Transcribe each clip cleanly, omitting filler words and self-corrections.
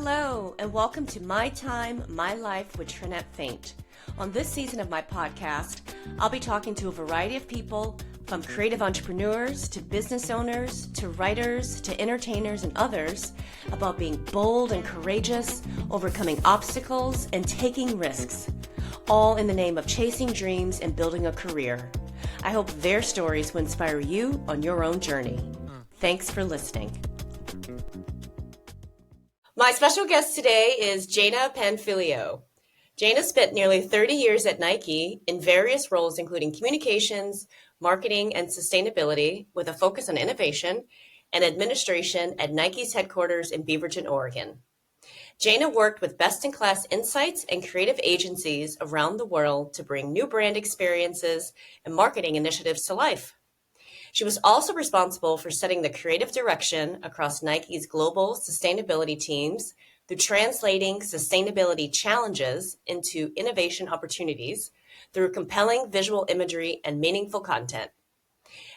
Hello, and welcome to My Time, My Life with Trinette Faint. On this season of my podcast, I'll be talking to a variety of people, from creative entrepreneurs to business owners to writers to entertainers and others, about being bold and courageous, overcoming obstacles, and taking risks, all in the name of chasing dreams and building a career. I hope their stories will inspire you on your own journey. Thanks for listening. My special guest today is Jana Panfilio. Jana spent nearly 30 years at Nike in various roles, including communications, marketing, and sustainability, with a focus on innovation and administration at Nike's headquarters in Beaverton, Oregon. Jana worked with best-in-class insights and creative agencies around the world to bring new brand experiences and marketing initiatives to life. She was also responsible for setting the creative direction across Nike's global sustainability teams through translating sustainability challenges into innovation opportunities through compelling visual imagery and meaningful content.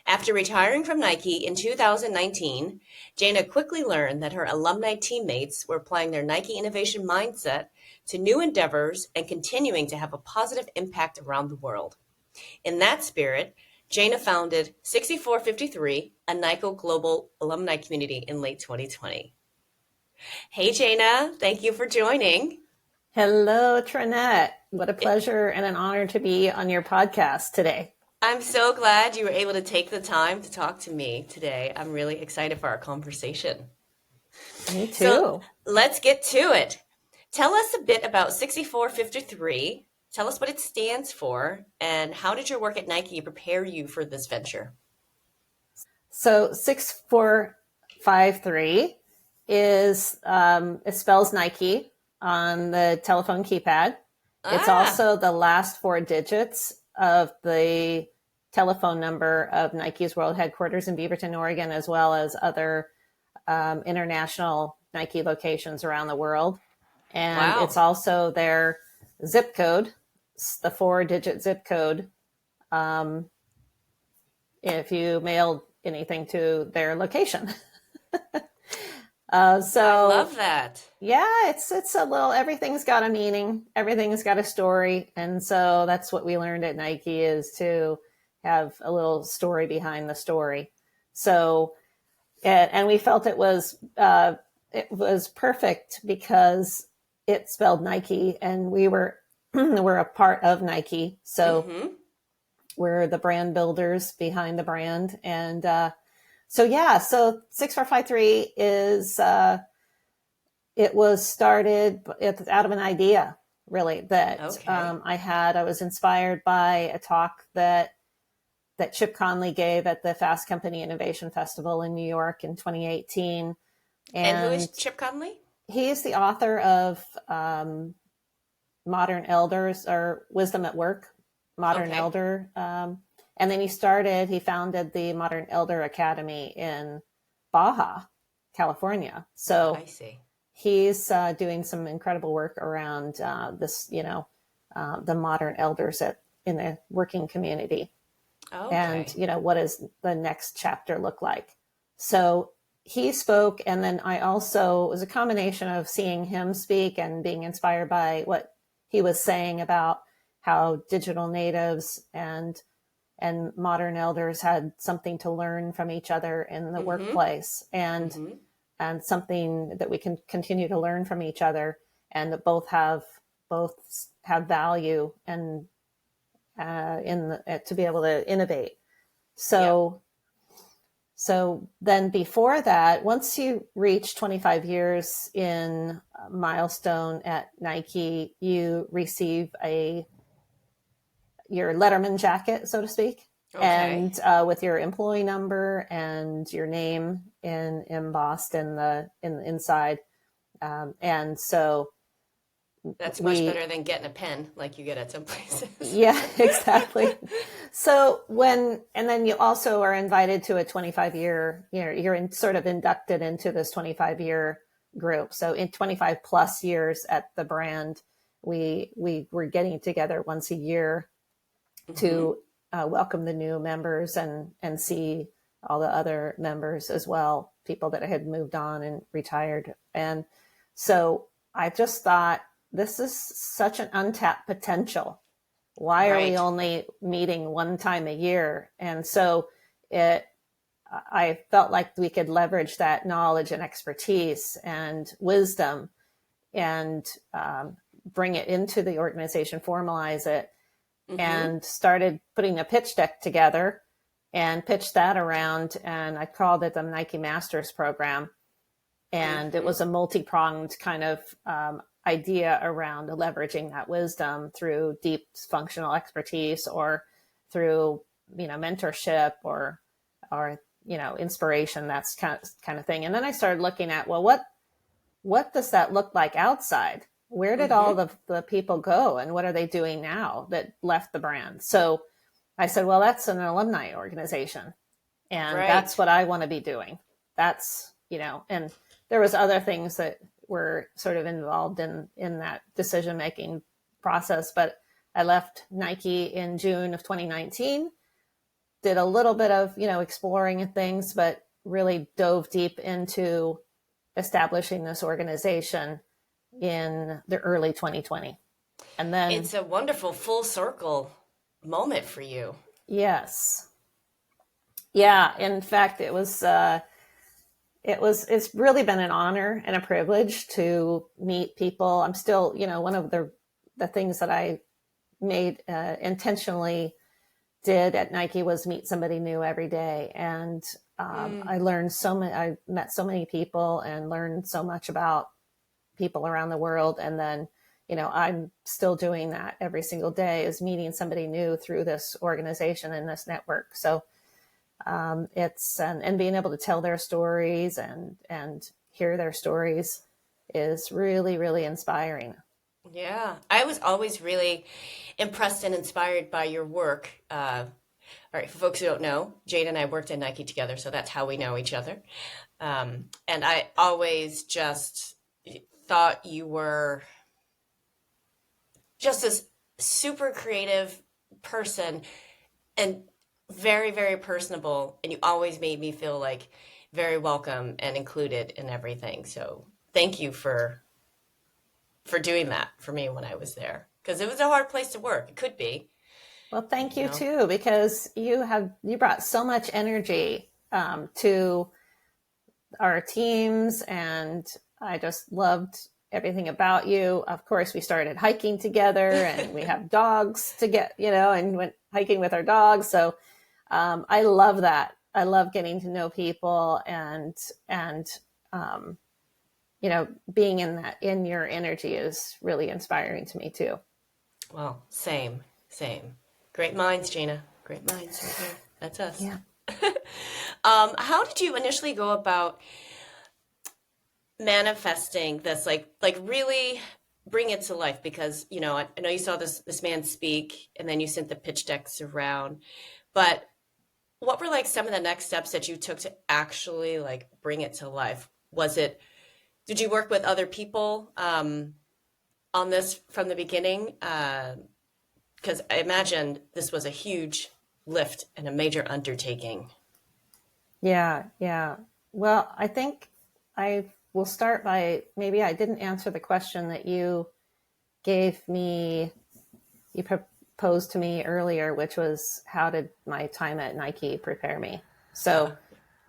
After retiring from Nike in 2019, Jana quickly learned that her alumni teammates were applying their Nike innovation mindset to new endeavors and continuing to have a positive impact around the world. In that spirit, Jana founded 6453, a Nike global alumni community, in late 2020. Hey, Jana, thank you for joining. Hello, Trinette. What a pleasure and an honor to be on your podcast today. I'm so glad you were able to take the time to talk to me today. I'm really excited for our conversation. Me too. So let's get to it. Tell us a bit about 6453. Tell us what it stands for, and how did your work at Nike prepare you for this venture? So 6453 is, it spells Nike on the telephone keypad. It's also the last four digits of the telephone number of Nike's world headquarters in Beaverton, Oregon, as well as other international Nike locations around the world. And It's also their zip code, the 4-digit zip code, if you mailed anything to their location. So I love that. Yeah, it's a little, everything's got a meaning, everything's got a story. And so that's what we learned at Nike, is to have a little story behind the story. So, and we felt it was perfect because it spelled Nike, and we're a part of Nike. So we're the brand builders behind the brand. And so 6453 is, it was started out of an idea, really, that I was inspired by a talk that Chip Conley gave at the Fast Company Innovation Festival in New York in 2018. And who is Chip Conley? He is the author of Modern Elders, or Wisdom at Work, Modern Elder. And then he founded the Modern Elder Academy in Baja, California. So I see. He's doing some incredible work around this, the modern elders in the working community. And, what does the next chapter look like? So he spoke, and then it was a combination of seeing him speak and being inspired by what he was saying about how digital natives and modern elders had something to learn from each other in the workplace, and something that we can continue to learn from each other, and that both have value and to be able to innovate. So then before that, once you reach 25 years in milestone at Nike, you receive your Letterman jacket, so to speak, and with your employee number and your name embossed in the inside. And so that's much better than getting a pen like you get at some places. Yeah, exactly. So then you also are invited to a 25-year, you're sort of inducted into this 25-year group. So in 25 plus years at the brand, we were getting together once a year to welcome the new members and see all the other members as well, people that had moved on and retired. And So I just thought, this is such an untapped potential. Why are we only meeting one time a year? And so I felt like we could leverage that knowledge and expertise and wisdom and bring it into the organization, formalize it, and started putting a pitch deck together and pitched that around. And I called it the Nike Masters Program. And it was a multi-pronged kind of idea around leveraging that wisdom through deep functional expertise or through, mentorship or, inspiration, that's kind of thing. And then I started looking at, well, what does that look like outside? Where did all the people go and what are they doing now that left the brand? So I said, well, that's an alumni organization and that's what I want to be doing. That's, and there was other things that were sort of involved in that decision-making process, but I left Nike in June of 2019, did a little bit of, exploring and things, but really dove deep into establishing this organization in the early 2020. And then it's a wonderful full circle moment for you. Yes. Yeah. In fact, it's really been an honor and a privilege to meet people. I'm still, one of the things that I made intentionally did at Nike was meet somebody new every day. And I learned I met so many people and learned so much about people around the world. And then, I'm still doing that every single day, is meeting somebody new through this organization and this network. So it's and being able to tell their stories and hear their stories is really, really inspiring. Yeah, I was always really impressed and inspired by your work. All right, for folks who don't know, Jane and I worked at Nike together, so that's how we know each other. And I always just thought you were just this super creative person and very, very personable. And you always made me feel like very welcome and included in everything. So thank you for doing that for me when I was there, because it was a hard place to work. It could be. Well, thank you too, because you brought so much energy to our teams, and I just loved everything about you. Of course, we started hiking together, and we have dogs to get, and went hiking with our dogs. So I love that. I love getting to know people and being in your energy is really inspiring to me too. Well, same. Great minds, Jana. Great minds right here. That's us. Yeah. How did you initially go about manifesting this, like really bring it to life? Because, I know you saw this man speak and then you sent the pitch decks around, but what were like some of the next steps that you took to actually like bring it to life? Did you work with other people on this from the beginning? Because I imagine this was a huge lift and a major undertaking. Yeah. Well, I think I will start by, maybe I didn't answer the question that you proposed to me earlier, which was, how did my time at Nike prepare me? So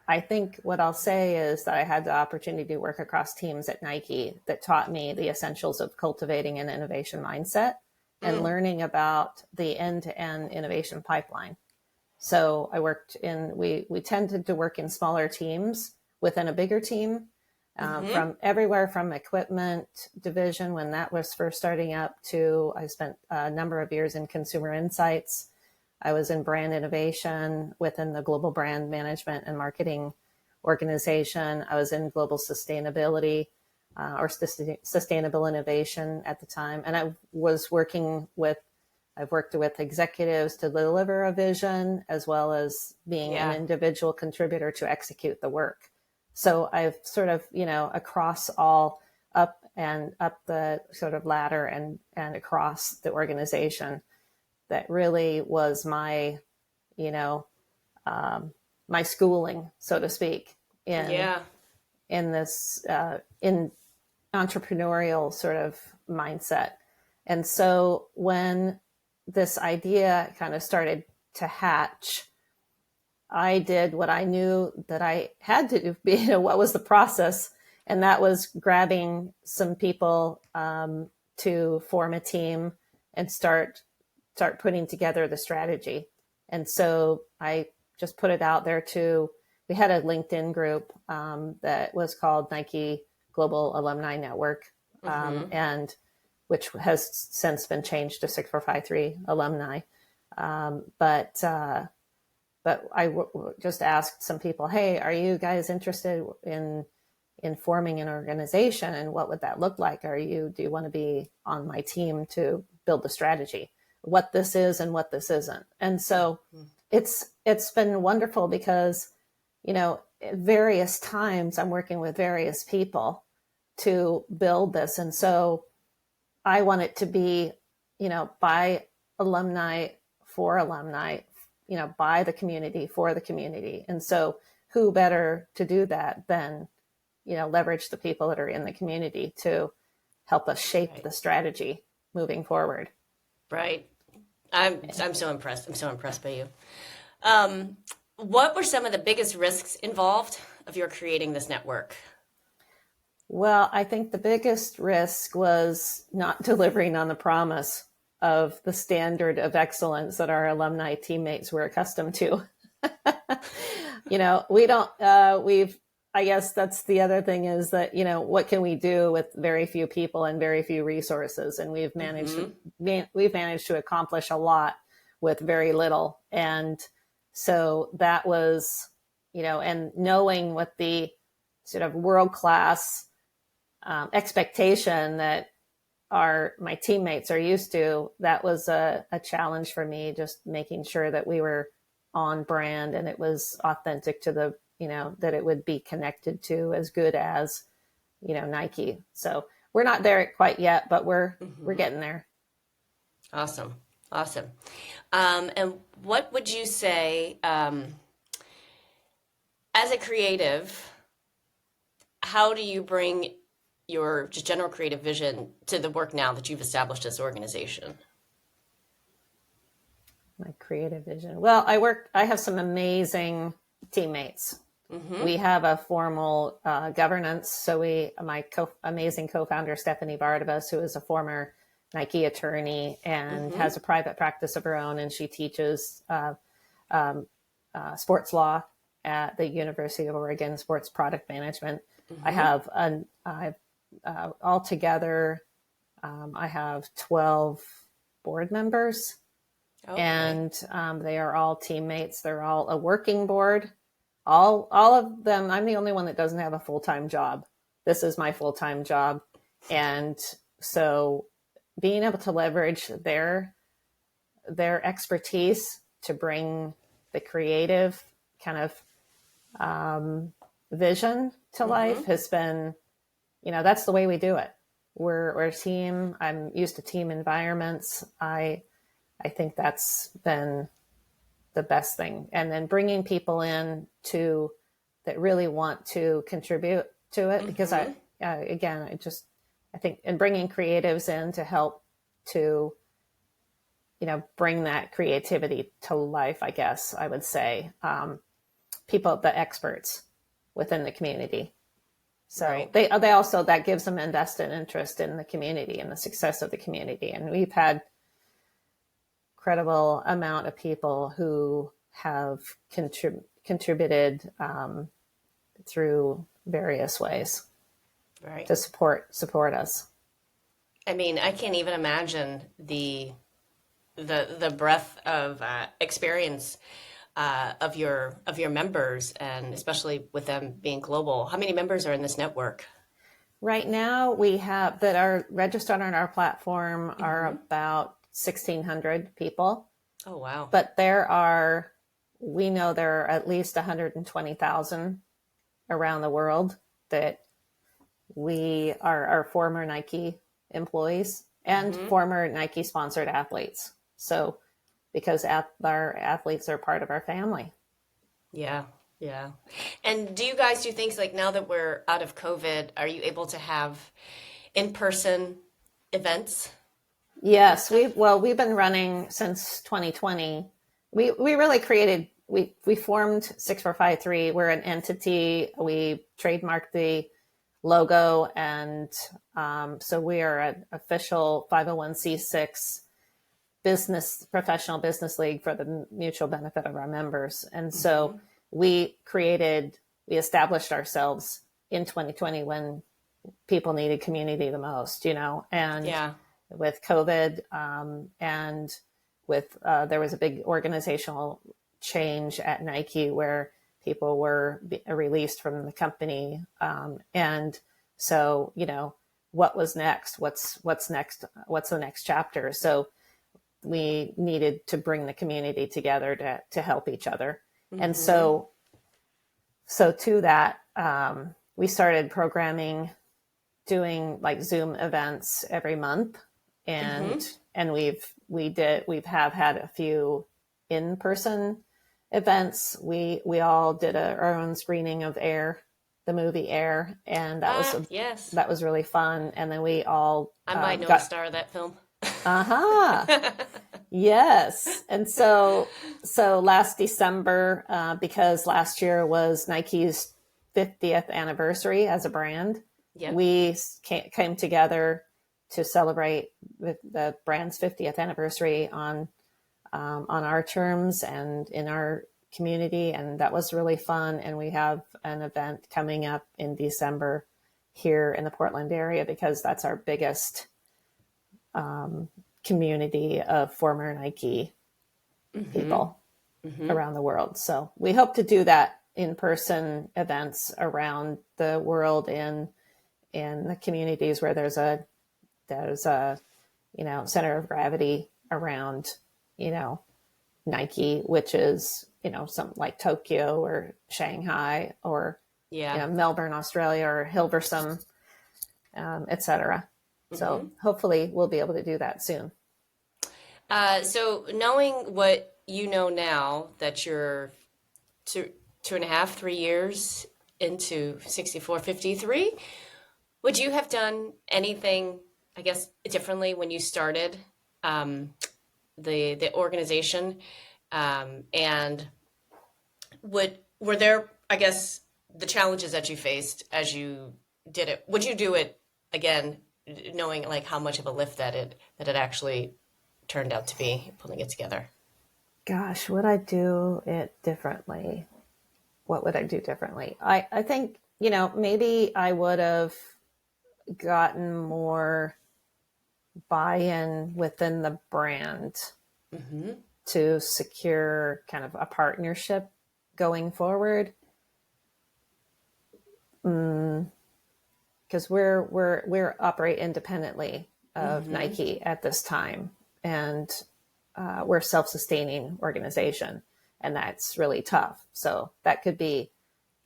I think what I'll say is that I had the opportunity to work across teams at Nike that taught me the essentials of cultivating an innovation mindset and learning about the end-to-end innovation pipeline. So we tended to work in smaller teams within a bigger team, from everywhere from equipment division, when that was first starting up, to I spent a number of years in consumer insights. I was in brand innovation within the global brand management and marketing organization. I was in global sustainability or sustainable innovation at the time. And I've worked with executives to deliver a vision, as well as being an individual contributor to execute the work. So I've sort of, across all up the sort of ladder and across the organization, that really was my, my schooling, so to speak, in this, in entrepreneurial sort of mindset. And so when this idea kind of started to hatch, I did what I knew that I had to do, what was the process. And that was grabbing some people to form a team and start putting together the strategy. And so I just put it out there we had a LinkedIn group that was called Nike Global Alumni Network, and which has since been changed to 6453 Alumni. But I just asked some people, hey, are you guys interested in forming an organization, and what would that look like? Do you want to be on my team to build the strategy, what this is and what this isn't? And so it's been wonderful because, at various times I'm working with various people to build this. And so I want it to be, by alumni, for alumni, by the community, for the community. And so who better to do that than, leverage the people that are in the community to help us shape the strategy moving forward. Right. I'm so impressed. I'm so impressed by you. What were some of the biggest risks involved of your creating this network? Well, I think the biggest risk was not delivering on the promise of the standard of excellence that our alumni teammates were accustomed to. I guess that's the other thing is that, what can we do with very few people and very few resources? And we've managed to accomplish a lot with very little. And so that was, and knowing what the sort of world-class expectation that my teammates are used to, that was a challenge for me, just making sure that we were on brand and it was authentic to the, that it would be connected to as good as, Nike. So we're not there quite yet, but we're getting there. Awesome. Awesome. And what would you say, as a creative, how do you bring your just general creative vision to the work now that you've established this organization? My creative vision. Well, I have some amazing teammates. We have a formal governance. So my amazing co-founder, Stephanie Bardavas, who is a former Nike attorney and has a private practice of her own, and she teaches sports law at the University of Oregon, sports product management. I have altogether, I have 12 board members, and they are all teammates. They're all a working board. All of them. I'm the only one that doesn't have a full-time job. This is my full-time job. And so being able to leverage their expertise to bring the creative kind of vision to life has been, that's the way we do it. We're a team. I'm used to team environments. I think that's been the best thing. And then bringing people in that really want to contribute to it, because I think, and bringing creatives in to help to, bring that creativity to life, I guess I would say, people, the experts within the community. So they also, that gives them invested interest in the community and the success of the community. And we've had incredible amount of people who have contributed through various ways to support us. I mean, I can't even imagine the breadth of experience of your members, and especially with them being global. How many members are in this network? Right now, we have that are registered on our platform are about 1,600 people. Oh, wow. But we know there are at least 120,000 around the world that we are our former Nike employees and former Nike sponsored athletes. So because our athletes are part of our family. Yeah. Yeah. And do you guys do things like now that we're out of COVID, are you able to have in-person events and Yes, stuff? we've been running since 2020. We really created we formed 6453. We're an entity. We trademarked the logo, and so we are an official 501c6 business professional business league for the mutual benefit of our members. And so Hmm. we established ourselves in 2020 when people needed community the most, and Yeah. with COVID, and with there was a big organizational change at Nike where people were released from the company, and so what was next? What's next? What's the next chapter? So we needed to bring the community together to help each other, and Hmm. so to that, we started programming, doing like Zoom events every month, and Hmm. we've had a few in person events. We all did our own screening of Air, the movie Air, and Ah, yes. that was really fun. And then we all I might know the got star of that film. aha. Yes. And so last December, because last year was Nike's 50th anniversary as a brand, Yep. we came together to celebrate the brand's 50th anniversary on our terms and in our community. And that was really fun. And we have an event coming up in December here in the Portland area because that's our biggest community of former Nike Hmm. people Hmm. around the world. So we hope to do that in person events around the world in the communities where there's a center of gravity around you know Nike, which is some like Tokyo or Shanghai or Yeah. Melbourne, Australia, or Hilversum, etc. So Hmm. hopefully we'll be able to do that soon. So knowing what you know now that you're two and a half, 3 years into 6453, would you have done anything, I guess, differently when you started um, the organization? And were there, I guess, the challenges that you faced as you did it? Would you do it again, knowing like how much of a lift that it actually turned out to be pulling it together? Gosh, would I do it differently? What would I do differently? I think, maybe I would have gotten more buy in within the brand Hmm. to secure kind of a partnership going forward. Because we're operate independently of Hmm. Nike at this time, and we're a self-sustaining organization, and that's really tough. So that could be,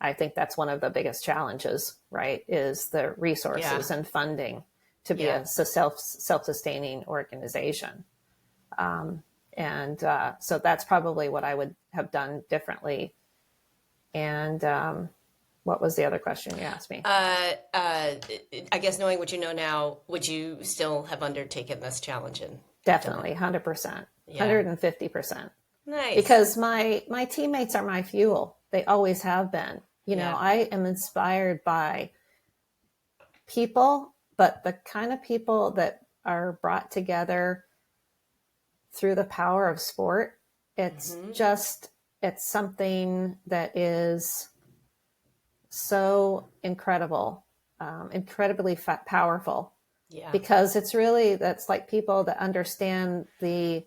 I think that's one of the biggest challenges, right? Is the Yeah. resources and funding to be Yeah. a self-sustaining organization. And so that's probably what I would have done differently. And what was the other question you asked me? Uh, uh, I guess knowing what you know now, would you still have undertaken this challenge and done it? Definitely 100%, Yeah. 150%. Nice. Because my teammates are my fuel. They always have been. Yeah. I am inspired by people, but the kind of people that are brought together through the power of sport, it's Hmm. just, it's something that is so incredible, incredibly powerful, Yeah. because that's like people that understand the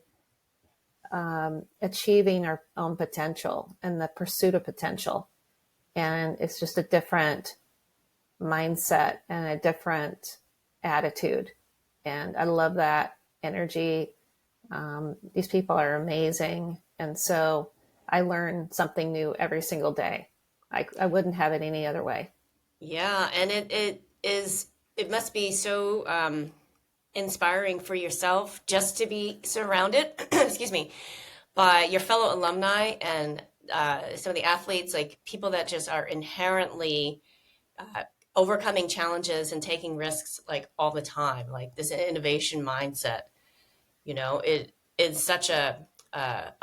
achieving our own potential and the pursuit of potential. And it's just a different mindset and a different attitude. And I love that energy. These people are amazing. And so I learn something new every single day. I wouldn't have it any other way. Yeah. And it must be so inspiring for yourself just to be surrounded, excuse me, by your fellow alumni and some of the athletes, like people that just are inherently overcoming challenges and taking risks like all the time, like this innovation mindset. It is such a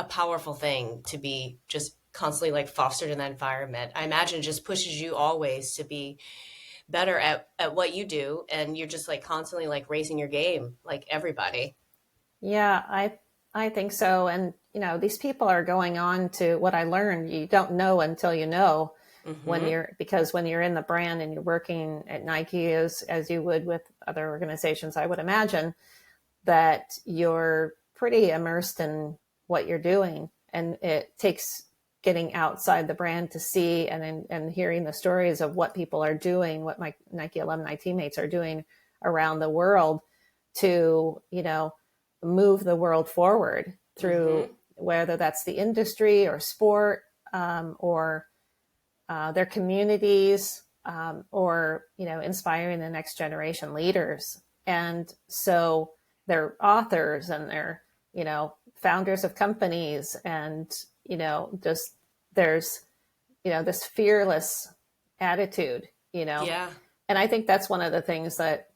powerful thing to be just constantly like fostered in that environment. I imagine it just pushes you always to be better at what you do, and you're just like constantly like raising your game like everybody. Yeah, I think so. And these people are going on to what I learned. You don't know until you know Mm-hmm. because when you're in the brand and you're working at Nike as you would with other organizations, I would imagine that you're pretty immersed in what you're doing, and it takes getting outside the brand to see and hearing the stories of what people are doing, what my Nike alumni teammates are doing around the world to move the world forward through Mm-hmm. whether that's the industry or sport, or their communities, or inspiring the next generation leaders. And so they're authors and they're founders of companies, and just there's this fearless attitude. Yeah. And I think that's one of the things that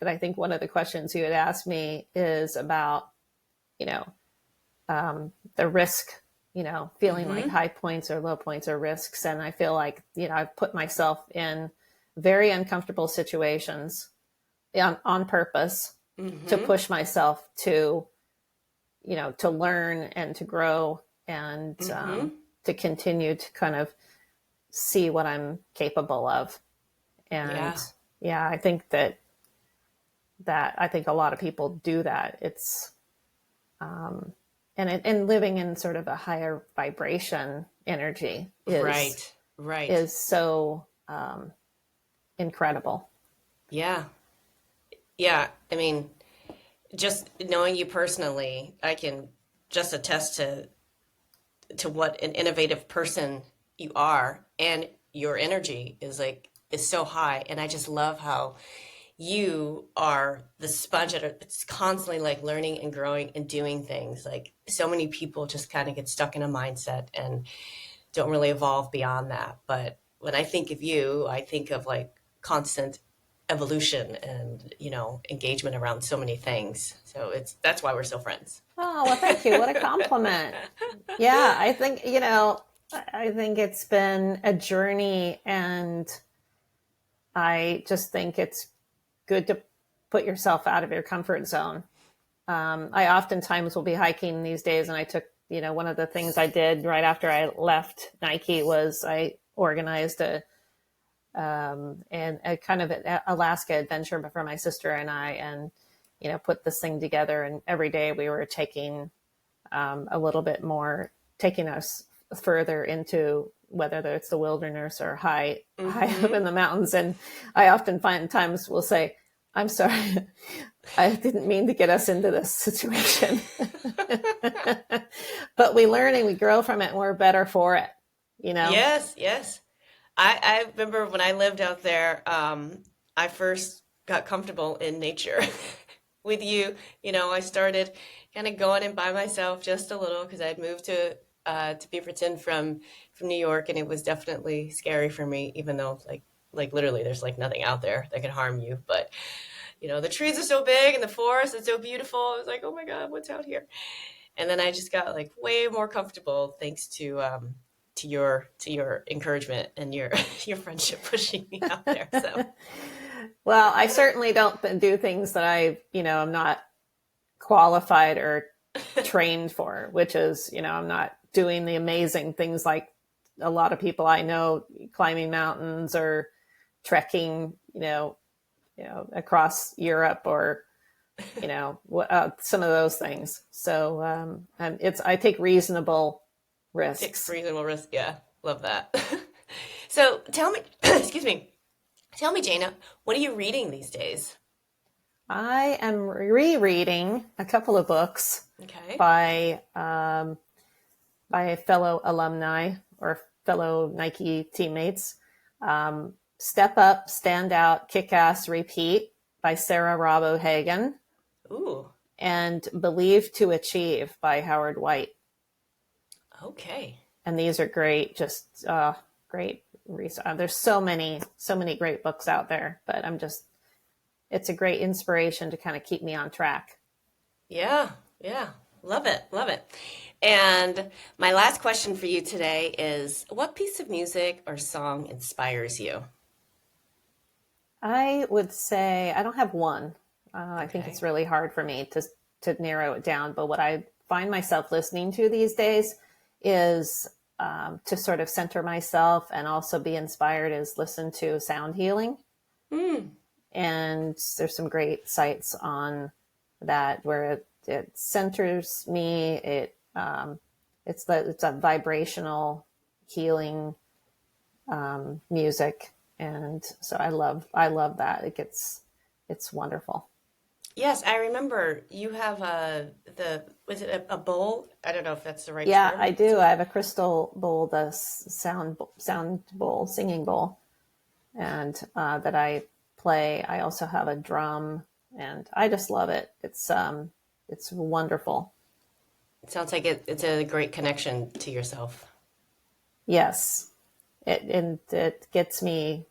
I think one of the questions you had asked me is about you know the risk, feeling like Mm-hmm. high points or low points or risks. And I feel like, I've put myself in very uncomfortable situations on purpose to Mm-hmm. push myself to learn and to grow, and Mm-hmm. to continue to kind of see what I'm capable of. And Yeah. yeah, I think that I think a lot of people do that. It's and living in sort of a higher vibration energy is Right. Right. is so incredible. Yeah. Yeah. I mean, just knowing you personally, I can just attest to what an innovative person you are, and your energy is so high. And I just love how you are the sponge that it's constantly like learning and growing and doing things. Like so many people just kind of get stuck in a mindset and don't really evolve beyond that. But when I think of you, I think of like constant evolution and engagement around so many things. So that's why we're still friends. Oh, well, thank you. What a compliment. Yeah, I think it's been a journey, and I just think it's good to put yourself out of your comfort zone. I oftentimes will be hiking these days, and I took, one of the things I did right after I left Nike was I organized and a kind of an Alaska adventure for my sister and I, and put this thing together. And every day we were taking a little bit more, taking us further into whether it's the wilderness or high up Mm-hmm. in the mountains. And I often find times will say, "I'm sorry, I didn't mean to get us into this situation," but we learn and we grow from it, and we're better for it. You know. Yes, yes. I remember when I lived out there, I first got comfortable in nature with you. I started kind of going in by myself just a little because I'd moved to Beaverton from New York, and it was definitely scary for me, even though like literally there's like nothing out there that could harm you. But the trees are so big and the forest is so beautiful. I was like, oh my God, what's out here? And then I just got like way more comfortable thanks to your encouragement and your your friendship pushing me out there. So Well, I certainly don't do things that I'm not qualified or trained for, which is, I'm not doing the amazing things like a lot of people I know, climbing mountains or trekking, across Europe, or, some of those things. So I take reasonable take risks. reasonable risk. Yeah, love that. So tell me, excuse me, tell me, Jana, what are you reading these days? I am rereading a couple of books Okay. by fellow alumni or fellow Nike teammates. Step Up, Stand Out, Kick Ass, Repeat by Sarah Robb O'Hagan, Ooh. and Believe to Achieve by Howard White. Okay. And these are great, just great research. There's so many great books out there, but it's a great inspiration to kind of keep me on track. Yeah, yeah. Love it, love it. And my last question for you today is, what piece of music or song inspires you? I would say I don't have one. I think Okay. it's really hard for me to narrow it down. But what I find myself listening to these days is to sort of center myself and also be inspired is listen to sound healing. Mm. And there's some great sites on that where it centers me. It's a vibrational healing music, and so I love that. It's wonderful. Yes, I remember you have was it a bowl? I don't know if that's the right Yeah, I term. do. I have a crystal bowl, the sound bowl, singing bowl, and that I play. I also have a drum, and I just love it. It's wonderful. It sounds like it's a great connection to yourself. Yes, it gets me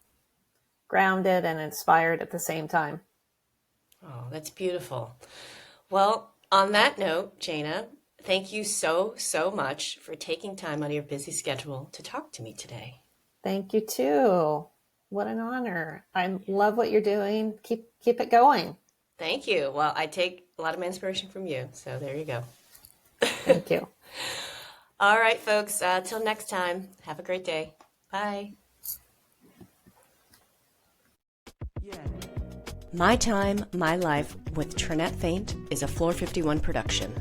grounded and inspired at the same time. Oh, that's beautiful. Well, on that note, Jana, thank you so, so much for taking time out of your busy schedule to talk to me today. Thank you too. What an honor. I love what you're doing. Keep it going. Thank you. Well, I take a lot of my inspiration from you, so there you go. Thank you. All right, folks, till next time, have a great day. Bye. My Time, My Life with Trinette Faint is a Floor 51 production.